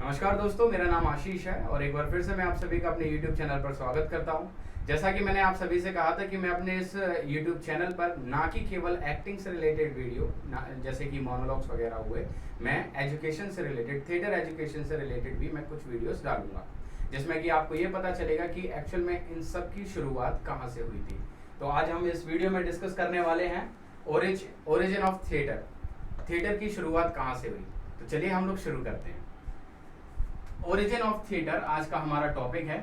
नमस्कार दोस्तों, मेरा नाम आशीष है और एक बार फिर से मैं आप सभी का अपने YouTube चैनल पर स्वागत करता हूं। जैसा कि मैंने आप सभी से कहा था कि मैं अपने इस YouTube चैनल पर ना कि केवल एक्टिंग से रिलेटेड वीडियो जैसे कि मोनोलॉग्स वगैरह हुए, मैं एजुकेशन से रिलेटेड, थिएटर एजुकेशन से रिलेटेड भी मैं कुछ वीडियोस डालूंगा, जिसमें कि आपको ये पता चलेगा कि एक्चुअल में इन सब की शुरुआत कहाँ से हुई थी। तो आज हम इस वीडियो में डिस्कस करने वाले हैं ओरिजिन ऑफ थिएटर, थिएटर की शुरुआत कहाँ से हुई। तो चलिए हम लोग शुरू करते हैं। ओरिजिन ऑफ थिएटर आज का हमारा टॉपिक है।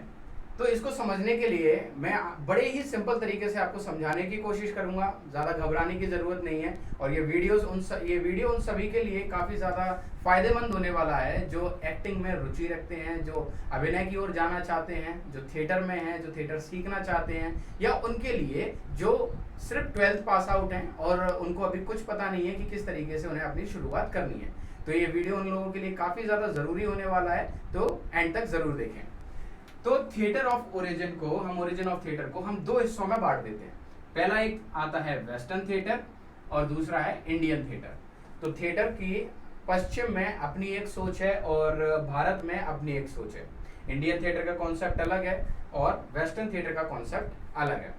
तो इसको समझने के लिए मैं बड़े ही सिंपल तरीके से आपको समझाने की कोशिश करूंगा, ज़्यादा घबराने की ज़रूरत नहीं है। और ये वीडियो उन सभी के लिए काफ़ी ज़्यादा फायदेमंद होने वाला है जो एक्टिंग में रुचि रखते हैं, जो अभिनय की ओर जाना चाहते हैं, जो थिएटर में हैं, जो थिएटर सीखना चाहते हैं, या उनके लिए जो सिर्फ 12th पास आउट हैं और उनको अभी कुछ पता नहीं है कि किस तरीके से उन्हें अपनी शुरुआत करनी है। तो ये वीडियो उन लोगों के लिए काफ़ी ज़्यादा ज़रूरी होने वाला है, तो एंड तक ज़रूर देखें। तो थिएटर ऑफ ओरिजिन को ओरिजिन ऑफ थिएटर को हम दो हिस्सों में बांट देते हैं। पहला एक आता है वेस्टर्न थिएटर और दूसरा है इंडियन थिएटर। तो थिएटर की पश्चिम में अपनी एक सोच है और भारत में अपनी एक सोच है। इंडियन थिएटर का कॉन्सेप्ट अलग है और वेस्टर्न थिएटर का कॉन्सेप्ट अलग है।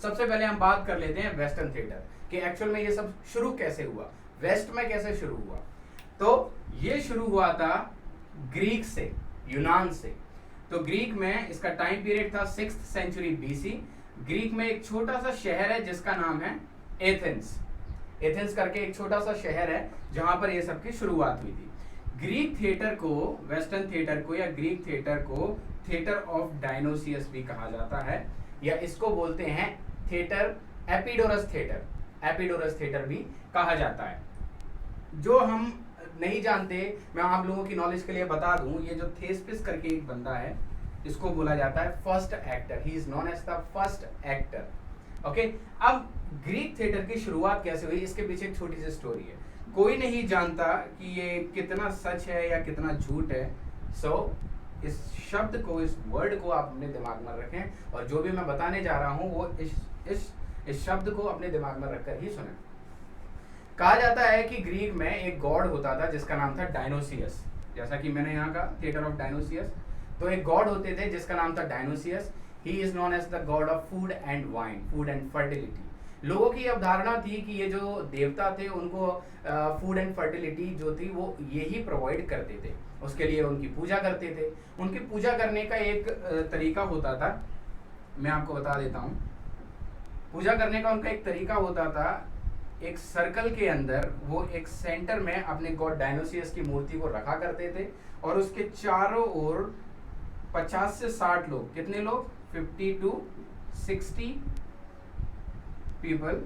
सबसे पहले हम बात कर लेते हैं वेस्टर्न थिएटर कि एक्चुअल में ये सब शुरू कैसे हुआ, वेस्ट में कैसे शुरू हुआ। तो ये शुरू हुआ था ग्रीक से, यूनान से। तो ग्रीक में इसका टाइम पीरियड था 6th सेंचुरी बीसी। ग्रीक में एक छोटा सा शहर है जिसका नाम है एथेंस। एथेंस करके एक छोटा सा शहर है जहां पर ये सब की शुरुआत हुई थी। ग्रीक थिएटर को, वेस्टर्न थिएटर को या ग्रीक थिएटर को थिएटर ऑफ डायनोसियस भी कहा जाता है, या इसको बोलते हैं थिएटर एपिडोरस थिएटर, एपिडोरस थिएटर भी कहा जाता है। जो हम नहीं जानते, मैं आप लोगों की नॉलेज के लिए बता दूं, ये जो थेस्पिस करके एक बंदा है, इसको बोला जाता है first actor. He is known as the first actor. Okay, अब ग्रीक थिएटर की शुरुआत कैसे हुई, इसके पीछे एक छोटी सी स्टोरी है। कोई नहीं जानता कि ये कितना सच है या कितना झूठ है। इस शब्द को, इस वर्ड को आप अपने दिमाग में रखें और जो भी मैं बताने जा रहा हूं वो इस शब्द को अपने दिमाग में रखकर ही सुने। कहा जाता है कि ग्रीक में एक गॉड होता था जिसका नाम था डायनोसियस। जैसा कि मैंने यहाँ का थिएटर ऑफ डायनोसियस, तो एक गॉड होते थे जिसका नाम था Dionysus. He is known as the god of food and wine, food and fertility. लोगों की अवधारणा थी कि ये जो देवता थे उनको फूड एंड फर्टिलिटी जो थी वो यही प्रोवाइड करते थे, उसके लिए उनकी पूजा करते थे। उनकी पूजा करने का एक तरीका होता था, मैं आपको बता देता हूँ। पूजा करने का उनका एक तरीका होता था, एक सर्कल के अंदर वो एक सेंटर में अपने गॉड डायनोसियस की मूर्ति को रखा करते थे और उसके चारों ओर 50 से 60 लोग, कितने लोग, 50 to 60 पीपल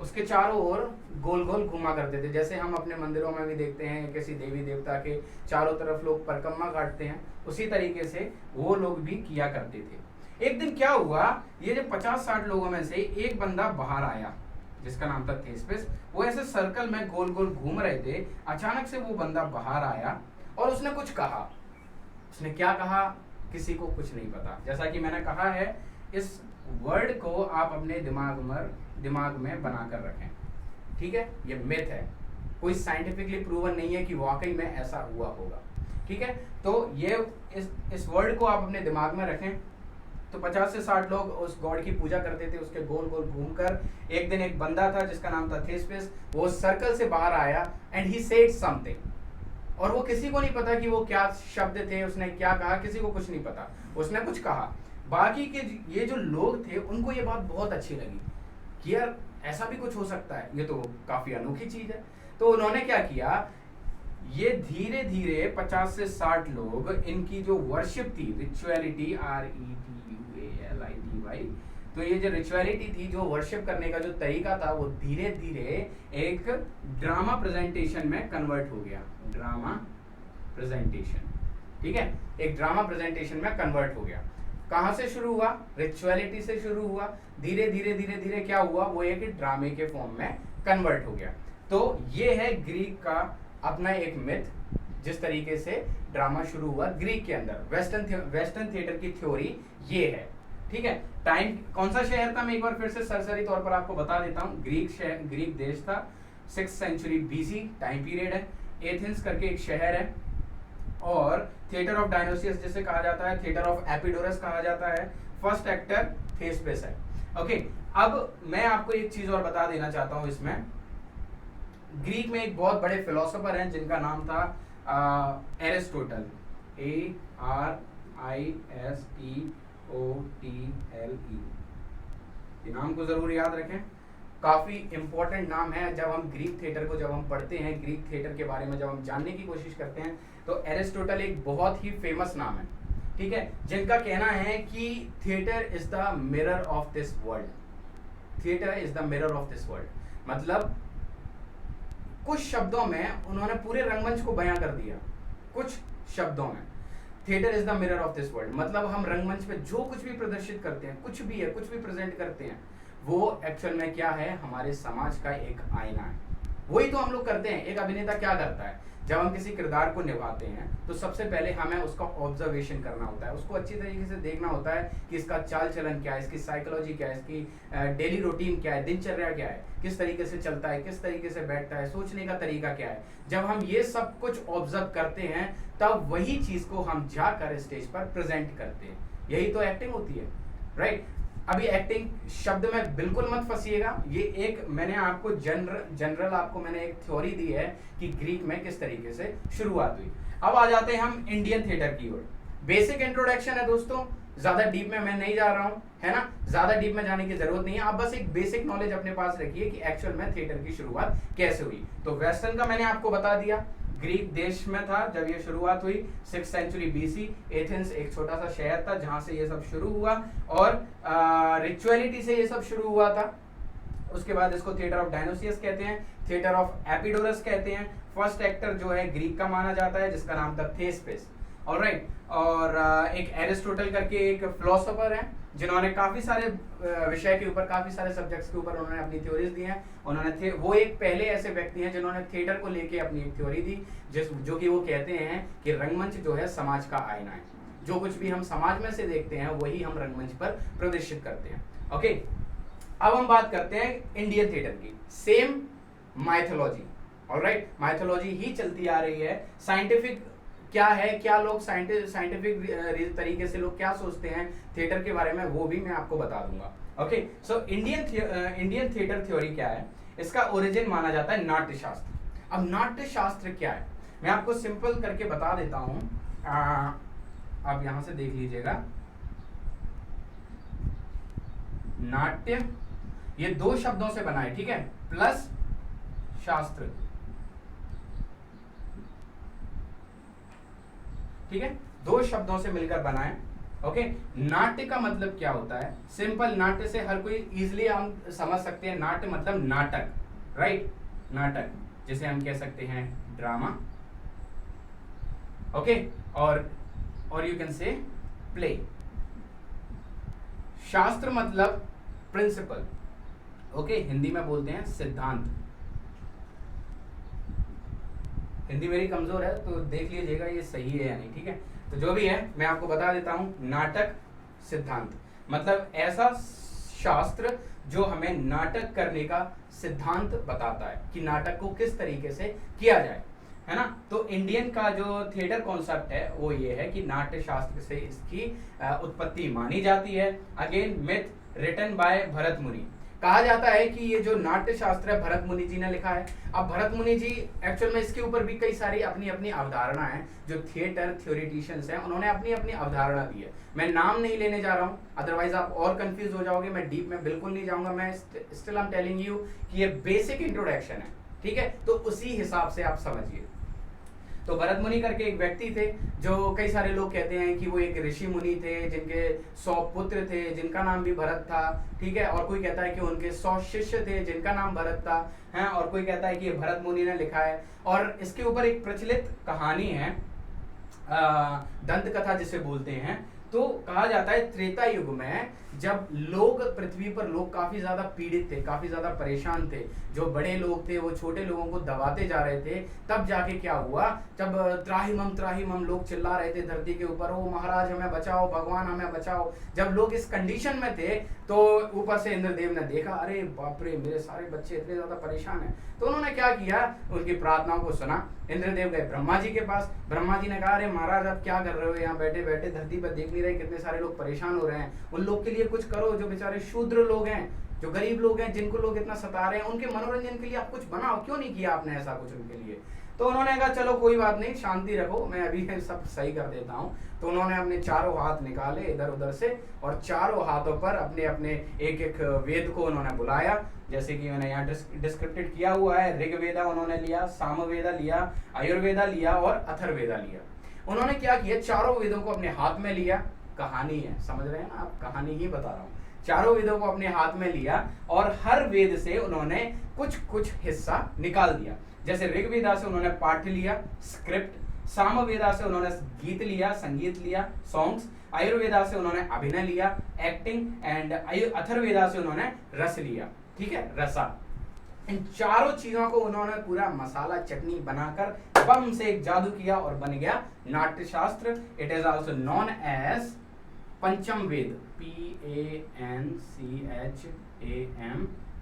उसके चारों ओर गोल गोल घुमा करते थे। जैसे हम अपने मंदिरों में भी देखते हैं किसी देवी देवता के चारों तरफ लोग परिक्रमा काटते हैं, उसी तरीके से वो लोग भी किया करते थे। एक दिन क्या हुआ, ये जो 50-60 लोगों में से एक बंदा बाहर आया जिसका नाम था थेस्पिस। वो ऐसे सर्कल में गोल गोल घूम रहे थे। अचानक से वो बंदा बाहर आया और उसने कुछ कहा। उसने क्या कहा किसी को कुछ नहीं पता। जैसा कि मैंने कहा है, इस वर्ड को आप अपने दिमाग में बनाकर रखें, ठीक है। ये मिथ है, कोई साइंटिफिकली प्रूवन नहीं है कि वाकई में ऐसा हुआ होगा, ठीक है। तो ये इस वर्ड को आप अपने दिमाग में रखें। तो 50 से 60 लोग उस गॉड की पूजा करते थे, उसके गोल गोल घूमकर। एक दिन एक बंदा था जिसका नाम था थेस्पिस, वो सर्कल से बाहर आया एंड ही सेड समथिंग। और वो किसी को नहीं पता कि वो क्या शब्द थे, उसने क्या कहा, किसी को कुछ नहीं पता। उसने कुछ कहा, बाकी के ये जो लोग थे उनको ये बात बहुत अच्छी लगी कि यार ऐसा भी कुछ हो सकता है, ये तो काफी अनोखी चीज है। तो उन्होंने क्या किया, ये धीरे धीरे 50 से 60 लोग, इनकी जो वर्शिप थी, रिचुअलिटी, RETUALITY, तो ये जो रिचुअलिटी थी, जो वर्शिप करने का जो तरीका था, वो धीरे धीरे एक ड्रामा प्रेजेंटेशन में कन्वर्ट हो गया। ड्रामा प्रेजेंटेशन, ठीक है, एक ड्रामा प्रेजेंटेशन में कन्वर्ट हो गया। कहाँ से शुरू हुआ, रिचुअलिटी से शुरू हुआ, धीरे धीरे क्या हुआ, वो एक ड्रामे के फॉर्म में कन्वर्ट हो गया। तो ये है ग्रीक का अपना एक मिथ, जिस तरीके से ड्रामा शुरू हुआ ग्रीक के अंदर। वेस्टर्न थिएटर की थ्योरी ये है, ठीक है। टाइम कौन सा शहर था, मैं एक बार फिर से सरसरी तौर पर आपको बता देता हूँ। ग्रीक देश था, 6th century BC time period है। एथेंस करके एक शहर है, और थिएटर ऑफ डायनोसियस जिसे कहा जाता है, थिएटर ऑफ एपिडोरस कहा जाता है, फर्स्ट एक्टर थेस्पेस है। ओके, अब मैं आपको एक चीज और बता देना चाहता हूं इसमें, ग्रीक में एक बहुत बड़े फिलोसोफर हैं जिनका नाम था एरिस्टोटल, ARISTOTLE, ये नाम को जरूर याद रखें, काफी इंपॉर्टेंट नाम है। जब हम ग्रीक थिएटर को जब हम पढ़ते हैं, ग्रीक थिएटर के बारे में जब हम जानने की कोशिश करते हैं, तो एरिस्टोटल एक बहुत ही फेमस नाम है, ठीक है, जिनका कहना है कि theatre is the mirror of this world, theatre is the mirror of this world. मतलब कुछ शब्दों में उन्होंने पूरे रंगमंच को बयां कर दिया, कुछ शब्दों में, theatre is the mirror of this world. मतलब हम रंगमंच पे जो कुछ भी प्रदर्शित करते हैं, कुछ भी है, कुछ भी प्रेजेंट करते हैं, वो एक्चुअल में क्या है, हमारे समाज का एक आईना है। वही तो हम लोग करते हैं। एक अभिनेता क्या करता है, जब हम किसी किरदार को निभाते हैं तो सबसे पहले हमें उसका ऑब्जर्वेशन करना होता है, उसको अच्छी तरीके से देखना होता है कि इसका चाल चलन क्या है, इसकी साइकोलॉजी क्या है, इसकी डेली रूटीन क्या है, दिनचर्या क्या है, किस तरीके से चलता है, किस तरीके से बैठता है, सोचने का तरीका क्या है। जब हम ये सब कुछ ऑब्जर्व करते हैं तब वही चीज को हम जाकर स्टेज पर प्रेजेंट करते हैं। यही तो एक्टिंग होती है, राइट। अभी एक्टिंग शब्द में बिल्कुल मत फंसिएगा, ये एक मैंने आपको जनरल आपको मैंने एक थ्योरी दी है कि ग्रीक में किस तरीके से शुरुआत हुई। अब आ जाते हैं हम इंडियन थिएटर की ओर। बेसिक इंट्रोडक्शन है दोस्तों, ज्यादा डीप में मैं नहीं जा रहा हूं, है ना, ज्यादा डीप में जाने की जरूरत नहीं है। आप बस एक बेसिक नॉलेज अपने पास रखिए कि एक्चुअल में थिएटर की शुरुआत कैसे हुई। तो वेस्टर्न का मैंने आपको बता दिया, ग्रीक देश में था जब ये शुरुआत हुई, 6th सेंचुरी BC। एथेंस एक छोटा सा शहर था जहां से ये सब शुरू हुआ और रिचुअलिटी से ये सब शुरू हुआ था। उसके बाद इसको थिएटर ऑफ डायनोसियस कहते हैं, थिएटर ऑफ एपिडोरस कहते हैं। फर्स्ट एक्टर जो है ग्रीक का माना जाता है जिसका नाम था थेस्पेस, ऑलराइट। और एक एरिस्टोटल करके एक फिलोसोफर है जिन्होंने काफी सारे विषय के ऊपर, काफी सारे सब्जेक्ट्स के ऊपर उन्होंने अपनी थ्योरीज दी हैं। उन्होंने वो एक पहले ऐसे व्यक्ति हैं जिन्होंने थिएटर को लेके अपनी एक थ्योरी दी, जो कि वो कहते हैं कि रंगमंच जो है समाज का आईना है। जो कुछ भी हम समाज में से देखते हैं वही हम रंगमंच पर प्रदर्शित करते हैं। ओके, अब हम बात करते हैं इंडियन थिएटर की। सेम माइथोलॉजी, ऑलराइट, माइथोलॉजी ही चलती आ रही है। साइंटिफिक क्या है, क्या लोग साइंटिफिक तरीके से लोग क्या सोचते हैं थिएटर के बारे में, वो भी मैं आपको बता दूंगा। Okay, so Indian theatre theory क्या है, इसका ओरिजिन माना जाता है नाट्य शास्त्र। अब नाट्य शास्त्र क्या है, मैं आपको सिंपल करके बता देता हूं। आप यहां से देख लीजिएगा, नाट्य ये दो शब्दों से बना है, ठीक है, प्लस शास्त्र, ठीक है, दो शब्दों से मिलकर बना है। ओके, नाट्य का मतलब क्या होता है, सिंपल, नाट्य से हर कोई इजीली हम समझ सकते हैं। नाट्य मतलब नाटक, राइट, नाटक जिसे हम कह सकते हैं ड्रामा, ओके, और यू कैन से प्ले। शास्त्र मतलब प्रिंसिपल, ओके, हिंदी में बोलते हैं सिद्धांत। हिंदी मेरी कमजोर है तो देख लीजिएगा ये सही है या नहीं, ठीक है। तो जो भी है मैं आपको बता देता हूं, नाटक सिद्धांत मतलब ऐसा शास्त्र जो हमें नाटक करने का सिद्धांत बताता है कि नाटक को किस तरीके से किया जाए, है ना। तो इंडियन का जो थिएटर कॉन्सेप्ट है वो ये है कि नाट्य शास्त्र से इसकी उत्पत्ति मानी जाती है। Again myth written by Bharat Muni. कहा जाता है कि ये जो नाट्य शास्त्र है भरत मुनि जी ने लिखा है। अब भरत मुनि जी एक्चुअल में इसके ऊपर भी कई सारी अपनी अपनी अवधारणा है, जो थिएटर थ्योरिटिशियंस हैं उन्होंने अपनी अपनी अवधारणा दी है। मैं नाम नहीं लेने जा रहा हूँ, अदरवाइज आप और कंफ्यूज हो जाओगे। मैं डीप में बिल्कुल नहीं जाऊंगा, मैं still I am telling you कि ये बेसिक इंट्रोडक्शन है, ठीक है, तो उसी हिसाब से आप समझिए। तो भरत मुनि करके एक व्यक्ति थे, जो कई सारे लोग कहते हैं कि वो एक ऋषि मुनि थे जिनके 100 पुत्र थे जिनका नाम भी भरत था, ठीक है, और कोई कहता है कि उनके 100 शिष्य थे जिनका नाम भरत था, हैं, और कोई कहता है कि ये भरत मुनि ने लिखा है। और इसके ऊपर एक प्रचलित कहानी है, दंत कथा जिसे बोलते हैं। तो कहा जाता है त्रेता युग में जब लोग पृथ्वी पर लोग काफी ज्यादा पीड़ित थे, काफी ज्यादा परेशान थे, जो बड़े लोग थे वो छोटे लोगों को दबाते जा रहे थे, तब जाके क्या हुआ, जब त्राहिमम लोग चिल्ला रहे थे धरती के ऊपर, ओ महाराज हमें बचाओ, भगवान हमें बचाओ, जब लोग इस कंडीशन में थे तो ऊपर से इंद्रदेव ने देखा, अरे बाप रे मेरे सारे बच्चे इतने ज्यादा परेशान हैं, तो उन्होंने क्या किया, उनकी प्रार्थनाओं को सुना। इंद्रदेव गए ब्रह्मा जी के पास, ब्रह्मा जी ने कहा, अरे महाराज आप क्या कर रहे हो, यहाँ बैठे बैठे धरती पर देख नहीं रहे कितने सारे लोग परेशान हो रहे हैं, उन लोग के लिए कुछ करो, जो बेचारे शूद्र लोग हैं, जो गरीब लोग हैं, जिनको लोग इतना सता रहे हैं, उनके मनोरंजन के लिए आप कुछ बनाओ, क्यों नहीं किया आपने ऐसा कुछ उनके लिए। तो उन्होंने कहा चलो कोई बात नहीं, शांति रखो, मैं अभी सब सही कर देता हूँ। तो उन्होंने अपने चारों हाथ निकाले इधर उधर से, और चारों हाथों पर अपने अपने एक एक वेद को उन्होंने बुलाया, जैसे कि मैंने यहाँ डिस्क्रिप्टेड किया हुआ है। ऋग्वेदा उन्होंने लिया, सामवेदा लिया, आयुर्वेदा लिया और अथर्ववेदा लिया। उन्होंने क्या किया, चारों वेदों को अपने हाथ में लिया, कहानी है समझ रहे हैं ना आप, कहानी ही बता रहा हूँ, चारों वेदों को अपने हाथ में लिया और हर वेद से उन्होंने कुछ कुछ हिस्सा निकाल दिया। जैसे ऋग्वेदा से उन्होंने पाठ लिया, स्क्रिप्ट, सामवेदा से उन्होंने गीत लिया, संगीत लिया, सॉन्ग्स, आयुर्वेदा से उन्होंने अभिनय लिया, एक्टिंग, एंड अथर्ववेदा से उन्होंने रस लिया, ठीक है, रसा। इन चारों चीजों को उन्होंने पूरा मसाला चटनी बनाकर बम से एक जादू किया और बन गया Natya Shastra. It is also known as Pancham Veda, PANCHAM,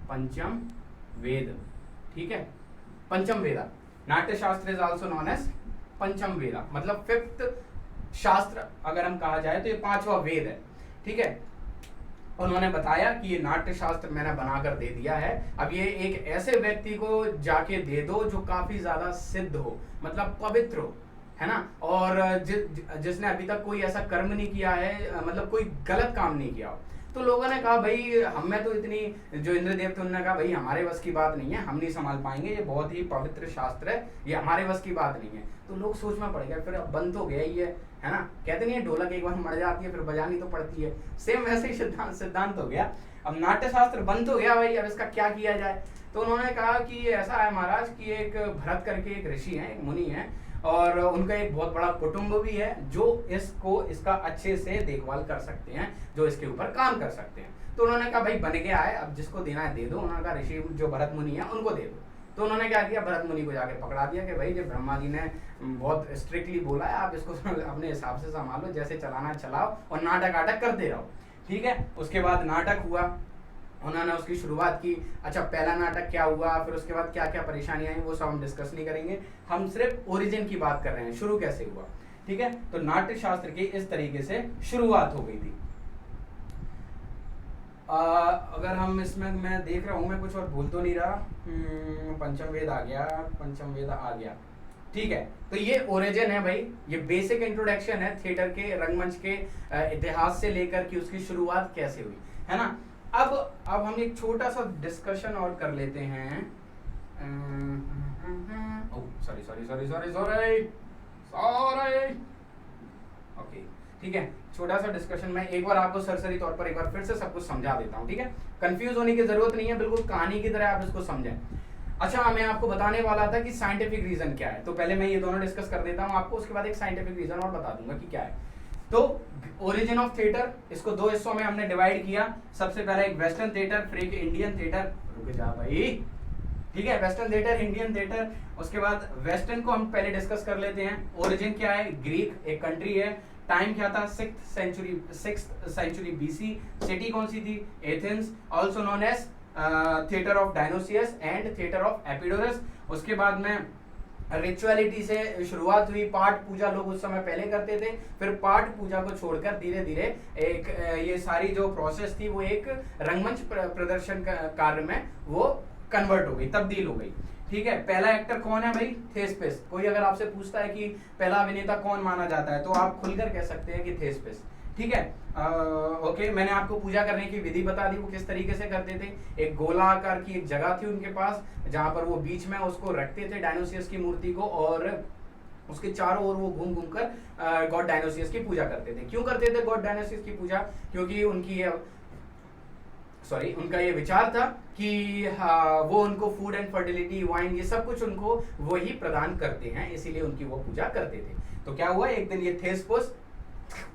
पंचम वेद, ठीक है, पंचम वेदा। नाट्य शास्त्र इज आल्सो नोन एज पंचम वेदा, मतलब फिफ्थ शास्त्र अगर हम कहा जाए तो ये पांचवा वेद है, ठीक है। उन्होंने बताया कि ये नाट्य शास्त्र मैंने बनाकर दे दिया है, अब ये एक ऐसे व्यक्ति को जाके दे दो जो काफी ज्यादा सिद्ध हो, मतलब पवित्र हो, है ना, और जिसने अभी तक कोई ऐसा कर्म नहीं किया है, मतलब कोई गलत काम नहीं किया हो। तो लोगों ने कहा भाई हमें तो इतनी, जो इंद्रदेव थे उन्होंने कहा भाई हमारे बस की बात नहीं है, हम नहीं संभाल पाएंगे, ये बहुत ही पवित्र शास्त्र है, ये हमारे बस की बात नहीं है। तो लोग सोच में पड़ गए, फिर अब बंद तो गया ही है ना, कहते नहीं है ढोलक एक बार मर जाती है फिर बजानी तो पड़ती है, सेम वैसे ही सिद्धांत हो गया। अब नाट्य शास्त्र बंद हो गया भाई, अब इसका क्या किया जाए। तो उन्होंने कहा कि ऐसा है महाराज कि एक भरत करके एक ऋषि है, एक मुनि है, और उनका एक बहुत बड़ा कुटुंब भी है जो इसका अच्छे से देखभाल कर सकते हैं, जो इसके ऊपर काम कर सकते हैं। तो उन्होंने कहा भाई बन गया है, अब जिसको देना है दे दो। उन्होंने कहा ऋषि जो भरत मुनि है उनको दे दो। तो उन्होंने क्या किया, भरत मुनि को जाके पकड़ा दिया कि भाई जब ब्रह्मा जी ने बहुत स्ट्रिक्टली बोला है, आप इसको अपने हिसाब से संभालो, जैसे चलाना चलाओ और नाटक आटक करते रहो, ठीक है। उसके बाद नाटक हुआ, उन्होंने उसकी शुरुआत की। अच्छा पहला नाटक क्या हुआ, फिर उसके बाद क्या क्या परेशानियां आई, वो सब हम डिस्कस नहीं करेंगे, हम सिर्फ ओरिजिन की बात कर रहे हैं, शुरू कैसे हुआ, ठीक है। तो नाट्य शास्त्र की इस तरीके से शुरुआत हो गई थी। अगर हम इसमें, मैं देख रहा हूं मैं कुछ और भूल तो नहीं रहा, पंचम वेद आ गया, पंचम वेद आ गया, ठीक है। तो ये ओरिजिन है भाई, ये बेसिक इंट्रोडक्शन है थिएटर के, रंगमंच के इतिहास से लेकर कि उसकी शुरुआत कैसे हुई, है ना। अब हम एक छोटा सा डिस्कशन और कर लेते हैं। सॉरी ओके, ठीक है, छोटा सा डिस्कशन में एक बार आपको सरसरी तौर पर एक बार फिर से सब कुछ समझा देता हूँ, ठीक है। कंफ्यूज होने की जरूरत नहीं है, बिल्कुल कहानी की तरह आप इसको समझें। अच्छा मैं आपको बताने वाला था कि साइंटिफिक रीजन क्या है, तो पहले मैं ये दोनों डिस्कस कर देता हूँ आपको, उसके बाद एक साइंटिफिक रीजन और बता दूंगा कि क्या है। तो ओरिजिन ऑफ थिएटर, इसको दो हिस्सों में हमने डिवाइड किया। सबसे पहले एक वेस्टर्न थिएटर, फिर एक इंडियन थिएटर। रुक जा भाई, ठीक है, वेस्टर्न थिएटर, इंडियन थिएटर। उसके बाद वेस्टर्न को हम पहले डिस्कस कर लेते हैं। ओरिजिन क्या है, ग्रीक एक कंट्री है। टाइम क्या था, 6th सेंचुरी BC। सिटी कौन सी थी, Athens, also known as theatre of Dionysus and theatre of Epidaurus. उसके बाद में रिचुअलिटी से शुरुआत हुई, पाठ पूजा लोग उस समय पहले करते थे, फिर पाठ पूजा को छोड़कर धीरे धीरे एक ये सारी जो प्रोसेस थी वो एक रंगमंच प्रदर्शन कार्य में वो कन्वर्ट हो गई, तब्दील हो गई, ठीक है। पहला एक्टर कौन है भाई, थेस्पिस। कोई अगर आपसे पूछता है कि पहला अभिनेता कौन माना जाता है तो आप खुलकर कह सकते हैं कि थेस्पिस, ठीक है। ओके, मैंने आपको पूजा करने की विधि बता दी, वो किस तरीके से करते थे। एक गोला आकार की एक जगह थी उनके पास, जहां पर वो बीच में उसको रखते थे डायनोसियस की मूर्ति को, और उसके चारों ओर वो घूम घूम कर गॉड डायनोसियस की पूजा करते थे। क्यों करते थे गॉड डायनोसियस की पूजा, क्योंकि उनका ये विचार था कि वो उनको फूड एंड फर्टिलिटी, वाइन, ये सब कुछ उनको वही प्रदान करते हैं, इसीलिए उनकी वो पूजा करते थे। तो क्या हुआ, एक दिन ये थेस्पिस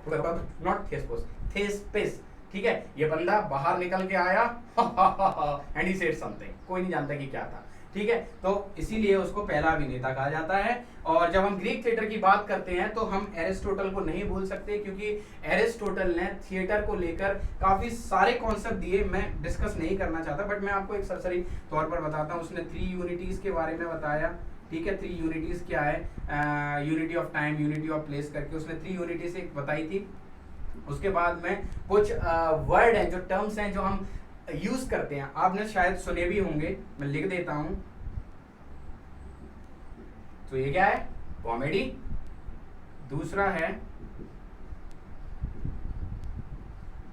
नॉट थेस्पोस, थेस्पिस, ठीक है। ये बंदा बाहर निकल के आया एंड ही सेड समथिंग, कोई नहीं जानता कि क्या था, ठीक है। तो इसीलिए उसको पहला अभिनेता कहा जाता है। और जब हम ग्रीक थिएटर की बात करते हैं तो हम एरिस्टोटल को नहीं भूल सकते, क्योंकि एरिस्टोटल ने थिएटर को लेकर काफी सारे कॉन्सेप्ट दिए। मैं डिस्कस नहीं करना चाहता, बट मैं आपको एक सरसरी तौर पर बताता हूँ। उसने 3 यूनिटीज के बारे में बताया, ठीक है। 3 यूनिटीज क्या है, unity of time, unity of place करके उसने 3 यूनिटीज एक बताई थी। उसके बाद में कुछ वर्ड हैं, जो टर्म्स हैं, जो हम यूज करते हैं, आपने शायद सुने भी होंगे, मैं लिख देता हूं। तो ये क्या है, कॉमेडी, दूसरा है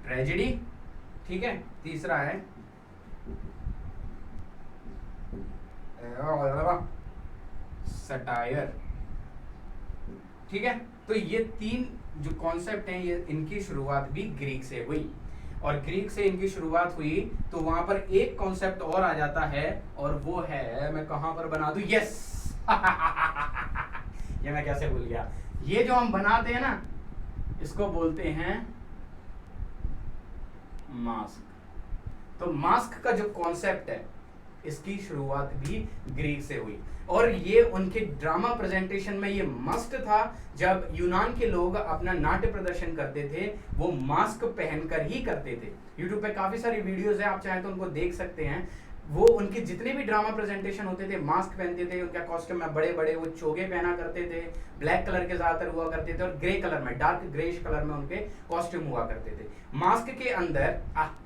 ट्रेजेडी, ठीक है, तीसरा है सटायर, ठीक है। तो ये 3 जो कॉन्सेप्ट हैं, ये इनकी शुरुआत भी ग्रीक से हुई, और ग्रीक से इनकी शुरुआत हुई तो वहां पर एक कॉन्सेप्ट और आ जाता है, और वो है, मैं कहां पर बना दूं, यस ये मैं कैसे भूल गया। ये जो हम बनाते हैं ना, इसको बोलते हैं मास्क। तो मास्क का जो कॉन्सेप्ट है, इसकी शुरुआत भी ग्रीक से हुई, और ये उनके ड्रामा प्रेजेंटेशन में ये मस्ट था। जब यूनान के लोग अपना नाट्य प्रदर्शन करते थे, वो मास्क पहनकर ही करते थे। यूट्यूब पे काफी सारी वीडियोस है, आप चाहें तो उनको देख सकते हैं। वो उनके जितने भी ड्रामा प्रेजेंटेशन होते थे, मास्क पहनते थे, उनका कॉस्ट्यूम में बड़े बड़े वो चोगे पहना करते थे, ब्लैक कलर के ज्यादातर हुआ करते थे, और ग्रे कलर में, डार्क ग्रेश कलर में उनके कॉस्ट्यूम हुआ करते थे। मास्क के अंदर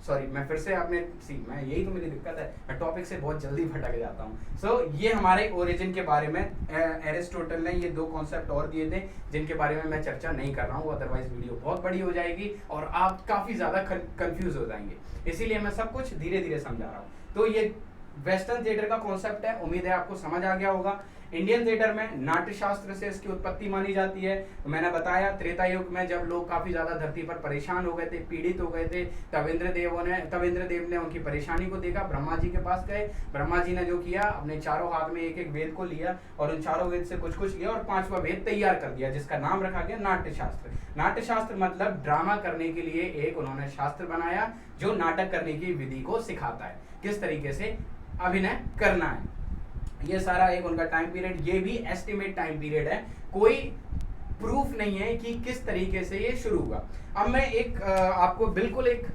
सॉरी, मैं फिर से आपने मैं यही तो मेरी दिक्कत है, मैं टॉपिक से बहुत जल्दी भटक जाता हूँ। सो ये हमारे ओरिजिन के बारे में एरिस्टोटल ने ये 2 कॉन्सेप्ट और दिए थे, जिनके बारे में मैं चर्चा नहीं कर रहा हूँ, अदरवाइज वीडियो बहुत बड़ी हो जाएगी और आप काफी ज्यादा कंफ्यूज हो जाएंगे। इसीलिए मैं सब कुछ धीरे धीरे समझा रहा हूँ। तो ये वेस्टर्न थिएटर का कॉन्सेप्ट है, उम्मीद है आपको समझ आ गया होगा। इंडियन थिएटर में नाट्य शास्त्र से इसकी उत्पत्ति मानी जाती है। मैंने बताया त्रेता युग में जब लोग काफी ज्यादा धरती पर परेशान हो गए थे, पीड़ित हो गए थे, तब इंद्रदेव ने उनकी परेशानी को देखा, ब्रह्मा जी के पास गए। ब्रह्मा जी ने जो किया, अपने चारों हाथ में एक एक वेद को लिया, और उन चारों वेद से कुछ कुछ लिया, और 5वां वेद तैयार कर दिया, जिसका नाम रखा गया नाट्य शास्त्र। नाट्य शास्त्र मतलब ड्रामा करने के लिए एक उन्होंने शास्त्र बनाया, जो नाटक करने की विधि को सिखाता है, किस तरीके से अभिनय करना है। ये सारा एक उनका टाइम पीरियड, ये भी एस्टिमेट टाइम पीरियड है, कोई प्रूफ नहीं है कि किस तरीके से ये शुरू हुआ। अब मैं एक आपको बिल्कुल एक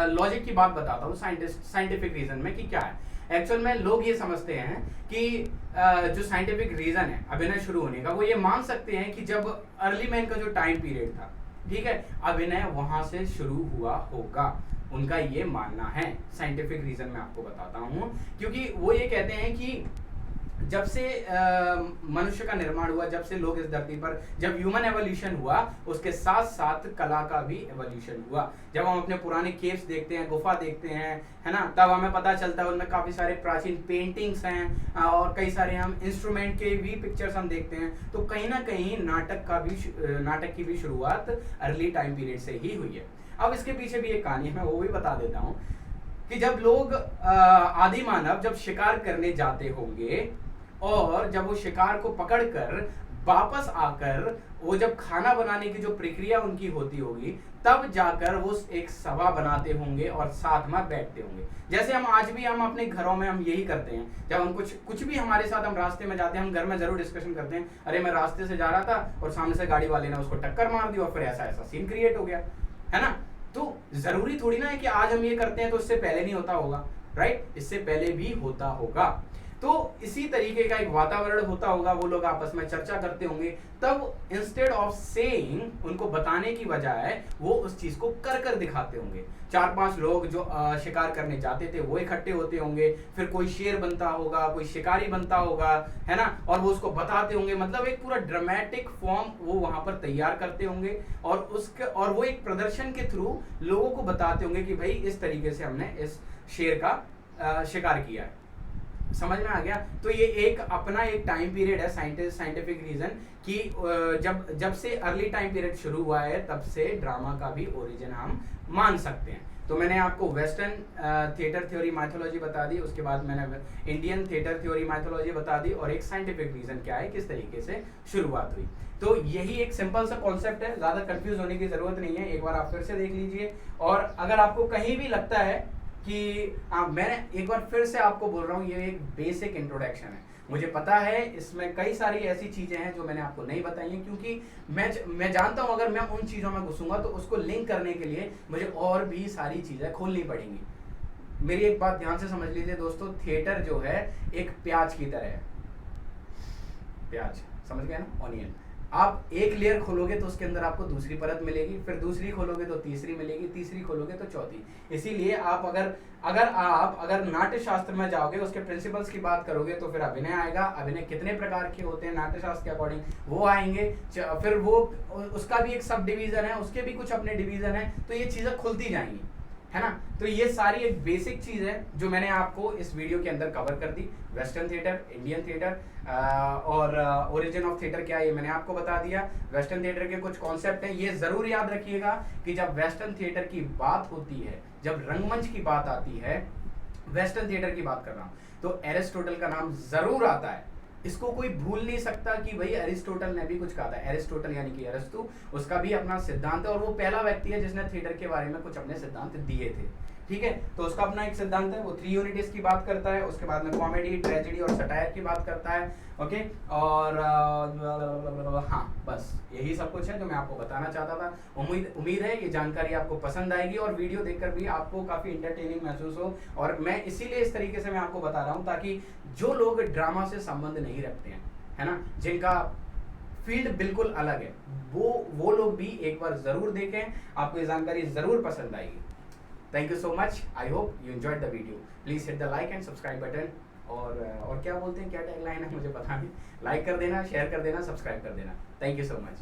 लॉजिक की बात बताता हूँ, साइंटिफिक रीजन में कि क्या है। एक्चुअल में लोग ये समझते हैं कि जो साइंटिफिक रीजन है अभिनय शुरू होने का, वो ये मान सकते हैं कि जब अर्ली मैन का जो टाइम पीरियड था, ठीक है, अभिनय वहां से शुरू हुआ होगा। उनका ये मानना है, साइंटिफिक रीजन मैं आपको बताता हूं, क्योंकि वो ये कहते हैं कि जब से मनुष्य का निर्माण हुआ, जब से लोग इस धरती पर, जब ह्यूमन एवोल्यूशन हुआ, उसके साथ साथ कला का भी एवोल्यूशन हुआ। जब हम अपने पुराने केव्स देखते हैं, गुफा देखते हैं, है ना, तब हमें पता चलता है उनमें काफी सारे प्राचीन पेंटिंग्स हैं, और कई सारे हम इंस्ट्रूमेंट के भी पिक्चर्स हम देखते हैं। तो कहीं ना कहीं नाटक की भी शुरुआत अर्ली टाइम पीरियड से ही हुई है। अब इसके पीछे भी एक कहानी है, मैं वो भी बता देता हूँ कि जब लोग आदि मानव जब शिकार करने जाते होंगे, और जब वो शिकार को पकड़कर वापस आकर वो जब खाना बनाने की जो प्रक्रिया उनकी होती होगी, तब जाकर वो एक सभा बनाते होंगे और साथ में बैठते होंगे। जैसे हम आज भी हम अपने घरों में हम यही करते हैं, जब हम कुछ भी हमारे साथ हम रास्ते में जाते हैं, हम घर में जरूर डिस्कशन करते हैं, अरे मैं रास्ते से जा रहा था और सामने से गाड़ी वाले ने उसको टक्कर मार दी और फिर ऐसा ऐसा सीन क्रिएट हो गया, है ना। तो जरूरी थोड़ी ना है कि आज हम ये करते हैं तो इससे पहले नहीं होता होगा, राइट, इससे पहले भी होता होगा। तो इसी तरीके का एक वातावरण होता होगा, वो लोग आपस में चर्चा करते होंगे, तब इंस्टेड ऑफ सेइंग, उनको बताने की बजाय वो उस चीज को कर दिखाते होंगे। 4-5 लोग जो शिकार करने जाते थे वो इकट्ठे होते होंगे, फिर कोई शेर बनता होगा, कोई शिकारी बनता होगा, है ना, और वो उसको बताते होंगे। मतलब एक पूरा ड्रामेटिक फॉर्म वो वहां पर तैयार करते होंगे, और वो एक प्रदर्शन के थ्रू लोगों को बताते होंगे कि भाई इस तरीके से हमने इस शेर का शिकार किया है। समझ में आ गया। तो ये एक अपना एक टाइम पीरियड है, साइंटिफिक रीजन कि जब से अर्ली टाइम पीरियड शुरू हुआ है, तब से ड्रामा का भी ओरिजिन हम मान सकते हैं। तो मैंने आपको वेस्टर्न थिएटर थ्योरी माइथोलॉजी बता दी, उसके बाद मैंने इंडियन थिएटर थ्योरी माइथोलॉजी बता दी, और एक साइंटिफिक रीजन क्या है, किस तरीके से शुरुआत हुई। तो यही एक सिंपल सा कॉन्सेप्ट है, ज़्यादा कंफ्यूज होने की ज़रूरत नहीं है। एक बार आप फिर से देख लीजिए, और अगर आपको कहीं भी लगता है कि मैंने एक बार फिर से आपको बोल रहा हूँ, ये एक बेसिक इंट्रोडक्शन है। मुझे पता है इसमें कई सारी ऐसी चीज़ें हैं जो मैंने आपको नहीं बताई हैं, क्योंकि मैं जानता हूँ अगर मैं उन चीज़ों में घुसूंगा तो उसको लिंक करने के लिए मुझे और भी सारी चीज़ें खोलनी पड़ेंगी। मेरी एक बात ध्यान से समझ लीजिए दोस्तों, थिएटर जो है एक प्याज की तरह है। प्याज समझ गए ना, ऑनियन। आप एक लेयर खोलोगे तो उसके अंदर आपको दूसरी परत मिलेगी, फिर दूसरी खोलोगे तो तीसरी मिलेगी, तीसरी खोलोगे तो चौथी। इसीलिए आप अगर नाट्य शास्त्र में जाओगे, उसके प्रिंसिपल्स की बात करोगे, तो फिर अभिनय आएगा। अभिनय कितने प्रकार के होते हैं नाट्य शास्त्र के अकॉर्डिंग, वो आएंगे। फिर वो उसका भी एक सब डिवीजन है, उसके भी कुछ अपने डिवीजन है, तो ये चीजें खुलती जाएंगी, है ना। तो ये सारी एक बेसिक चीज है जो मैंने आपको इस वीडियो के अंदर कवर कर दी। वेस्टर्न थिएटर, इंडियन थिएटर और ओरिजिन ऑफ थिएटर क्या है ये मैंने आपको बता दिया। वेस्टर्न थिएटर के कुछ कॉन्सेप्ट हैं, ये जरूर याद रखिएगा कि जब वेस्टर्न थिएटर की बात होती है, जब रंगमंच की बात आती है, वेस्टर्न थिएटर की बात कर रहा हूं, तो एरिस्टोटल का नाम जरूर आता है। इसको कोई भूल नहीं सकता कि भाई अरिस्टोटल ने भी कुछ कहा था। एरिस्टोटल यानी कि अरस्तु, उसका भी अपना सिद्धांत है, और वो पहला व्यक्ति है जिसने थिएटर के बारे में कुछ अपने सिद्धांत दिए थे, ठीक है। तो उसका अपना एक सिद्धांत है, वो 3 यूनिटीज की बात करता है, उसके बाद में कॉमेडी, ट्रेजेडी और सटायर की बात करता है, ओके। और हाँ, बस यही सब कुछ है जो मैं आपको बताना चाहता था। उम्मीद है ये जानकारी आपको पसंद आएगी, और वीडियो देखकर भी आपको काफी इंटरटेनिंग महसूस हो। और मैं इसीलिए इस तरीके से मैं आपको बता रहा हूँ, ताकि जो लोग ड्रामा से संबंध नहीं रखते हैं, है ना, जिनका फील्ड बिल्कुल अलग है, वो लोग भी एक बार जरूर देखें, आपको ये जानकारी जरूर पसंद आएगी। Thank you so much, I hope you enjoyed the video. Please hit the like and subscribe button, और क्या बोलते हैं, क्या टैगलाइन है मुझे पता नहीं। लाइक कर देना, शेयर कर देना, सब्सक्राइब कर देना। Thank you so much.